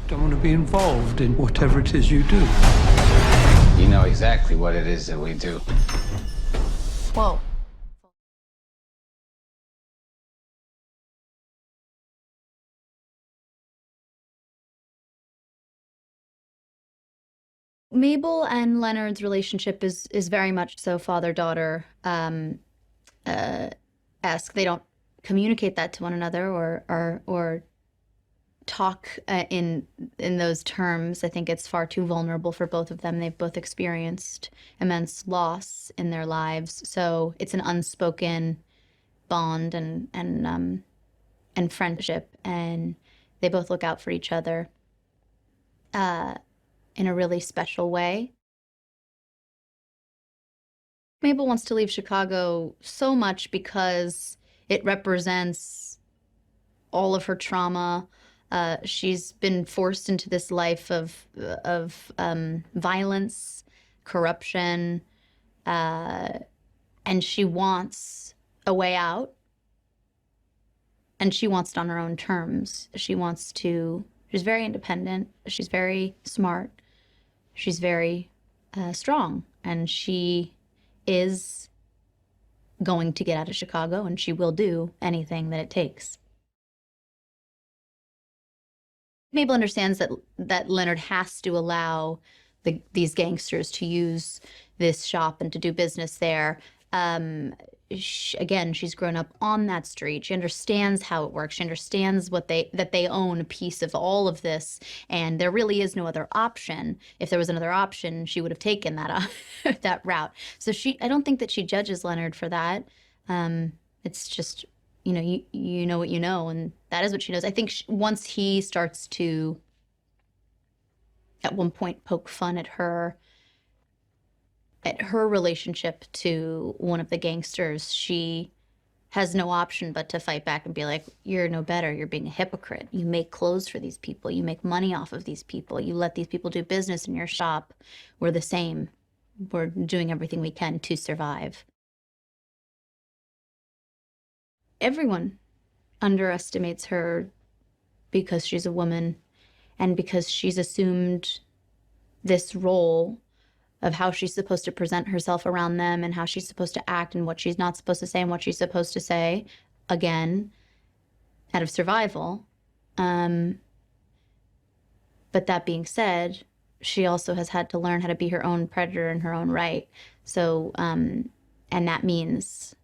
Don't want to be involved in whatever it is you do. You know exactly what it is that we do. Whoa. Mabel and Leonard's relationship is very much so father-daughter esque. They don't communicate that to one another or talk in those terms. I think it's far too vulnerable for both of them. They've both experienced immense loss in their lives, so it's an unspoken bond and friendship, and they both look out for each other in a really special way. Mabel wants to leave Chicago so much because it represents all of her trauma. She's been forced into this life of violence, corruption, and she wants a way out. And she wants it on her own terms. She's very independent. She's very smart. She's very strong. And she is going to get out of Chicago, and she will do anything that it takes. Mabel understands that Leonard has to allow these gangsters to use this shop and to do business there. Again, she's grown up on that street. She understands how it works. She understands that they own a piece of all of this, and there really is no other option. If there was another option, she would have taken that that route. So I don't think that she judges Leonard for that. It's just, you know what you know, and that is what she knows. I think once he starts to, at one point, poke fun at her relationship to one of the gangsters, she has no option but to fight back and be like, you're no better. You're being a hypocrite. You make clothes for these people. You make money off of these people. You let these people do business in your shop. We're the same. We're doing everything we can to survive. Everyone underestimates her because she's a woman and because she's assumed this role of how she's supposed to present herself around them and how she's supposed to act and what she's not supposed to say and what she's supposed to say, again, out of survival. But that being said, she also has had to learn how to be her own predator in her own right. So, and that means,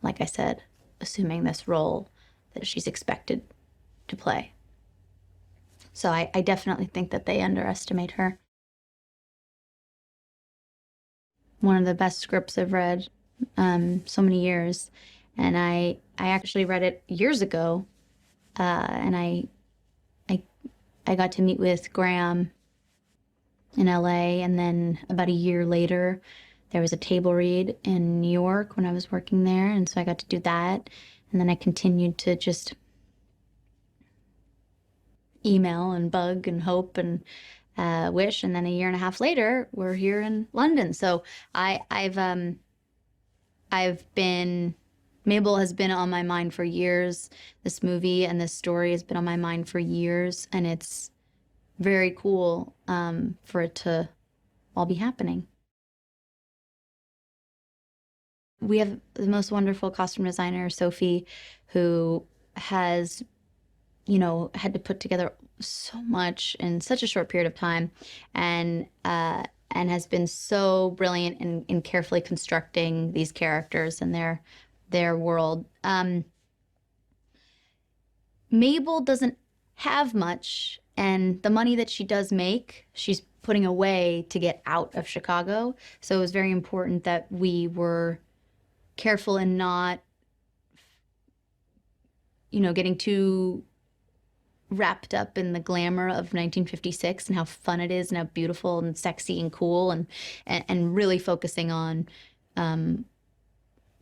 like I said, assuming this role that she's expected to play. So I definitely think that they underestimate her. One of the best scripts I've read, so many years. And I actually read it years ago, and I got to meet with Graham in LA, and then about a year later, there was a table read in New York when I was working there, and so I got to do that. And then I continued to just email and bug and hope and wish, and then a year and a half later, we're here in London. So I've been, Mabel has been on my mind for years. This movie and this story has been on my mind for years, and it's very cool for it to all be happening. We have the most wonderful costume designer, Sophie, who has, had to put together so much in such a short period of time, and has been so brilliant in carefully constructing these characters and their world. Mabel doesn't have much, and the money that she does make, she's putting away to get out of Chicago. So it was very important that we were careful in not, getting too wrapped up in the glamour of 1956 and how fun it is and how beautiful and sexy and cool, and really focusing on,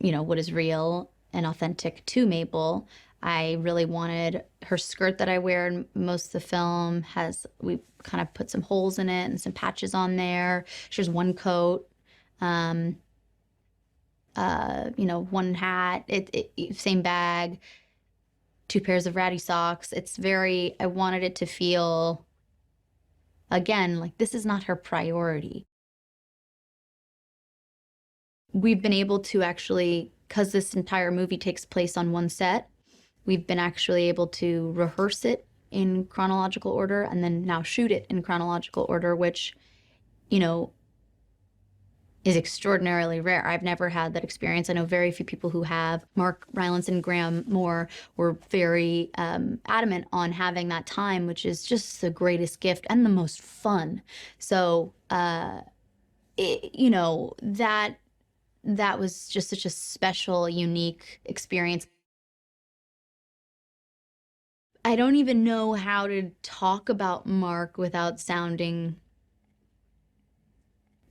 what is real and authentic to Mabel. I really wanted her skirt that I wear in most of the film we kind of put some holes in it and some patches on there. She has one coat, one hat, same bag, 2 pairs of ratty socks. I wanted it to feel again, like, this is not her priority. We've been able to actually, because this entire movie takes place on one set, we've been actually able to rehearse it in chronological order and then now shoot it in chronological order, which, you know, is extraordinarily rare. I've never had that experience. I know very few people who have. Mark Rylance and Graham Moore were very adamant on having that time, which is just the greatest gift and the most fun. So, you know, that was just such a special, unique experience. I don't even know how to talk about Mark without sounding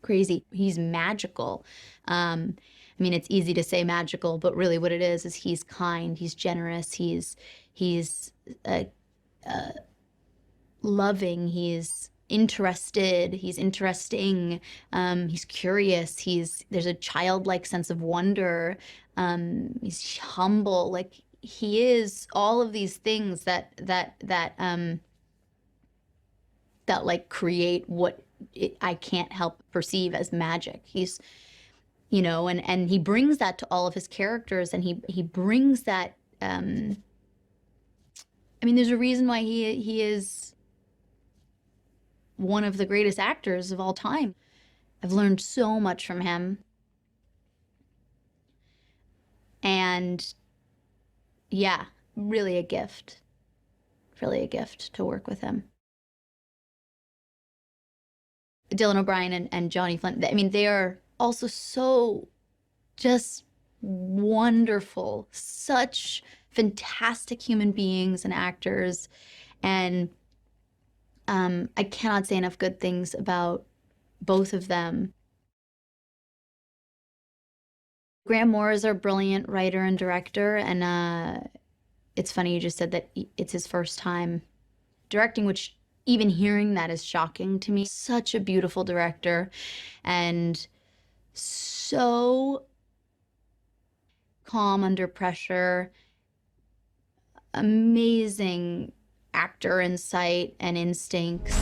crazy. He's magical. I mean, it's easy to say magical, but really what it is he's kind, he's generous, he's uh, loving, he's interested, he's interesting, he's curious, there's a childlike sense of wonder, he's humble. Like, he is all of these things that like create what I can't help perceive as magic. He's, you know, and he brings that to all of his characters, and he brings that. I mean, there's a reason why he is one of the greatest actors of all time. I've learned so much from him, and yeah, really a gift to work with him. Dylan O'Brien and Johnny Flynn, I mean, they are also so just wonderful, such fantastic human beings and actors. And I cannot say enough good things about both of them. Graham Moore is our brilliant writer and director, and it's funny you just said that it's his first time directing, which even hearing that is shocking to me. Such a beautiful director, and so calm under pressure, amazing actor insight and instincts.